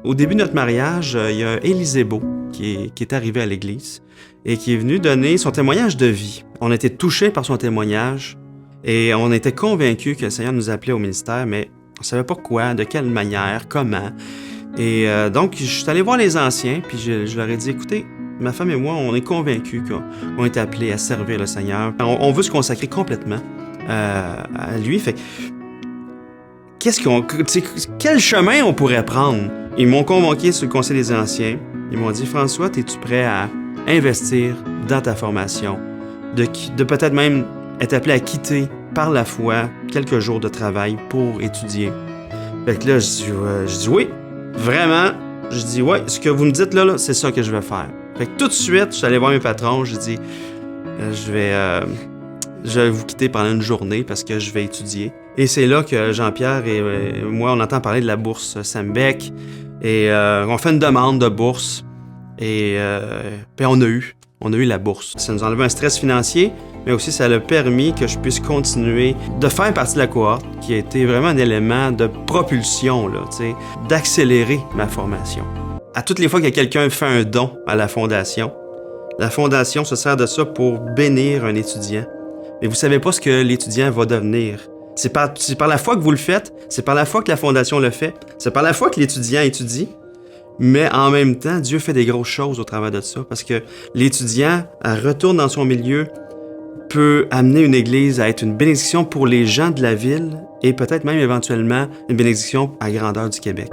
Au début de notre mariage, il y a Élisée Beau qui est arrivé à l'église et qui est venu donner son témoignage de vie. On a été touchés par son témoignage et on était convaincus que le Seigneur nous appelait au ministère, mais on ne savait pas quoi, de quelle manière, comment. Et donc, je suis allé voir les anciens, puis je leur ai dit, écoutez, ma femme et moi, on est convaincus qu'on est appelés à servir le Seigneur. On veut se consacrer complètement à lui. Fait quel chemin on pourrait prendre? Ils m'ont convoqué sur le Conseil des anciens. Ils m'ont dit, François, es-tu prêt à investir dans ta formation? De peut-être même être appelé à quitter par la foi quelques jours de travail pour étudier. Fait que là, je dis oui, vraiment. Je dis, ouais, ce que vous me dites là, c'est ça que je vais faire. Fait que tout de suite, je suis allé voir mes patrons, je dis, je vais vous quitter pendant une journée parce que je vais étudier. Et c'est là que Jean-Pierre et moi, on entend parler de la bourse Sambec. Et on fait une demande de bourse. Et puis on a eu la bourse. Ça nous a enlevé un stress financier, mais aussi ça a permis que je puisse continuer de faire partie de la cohorte, qui a été vraiment un élément de propulsion, là, d'accélérer ma formation. À toutes les fois que quelqu'un fait un don à la fondation se sert de ça pour bénir un étudiant. Mais vous savez pas ce que l'étudiant va devenir. C'est par la foi que vous le faites, c'est par la foi que la fondation le fait, c'est par la foi que l'étudiant étudie, mais en même temps, Dieu fait des grosses choses au travers de ça, parce que l'étudiant, retourne dans son milieu, peut amener une église à être une bénédiction pour les gens de la ville et peut-être même éventuellement une bénédiction à grandeur du Québec.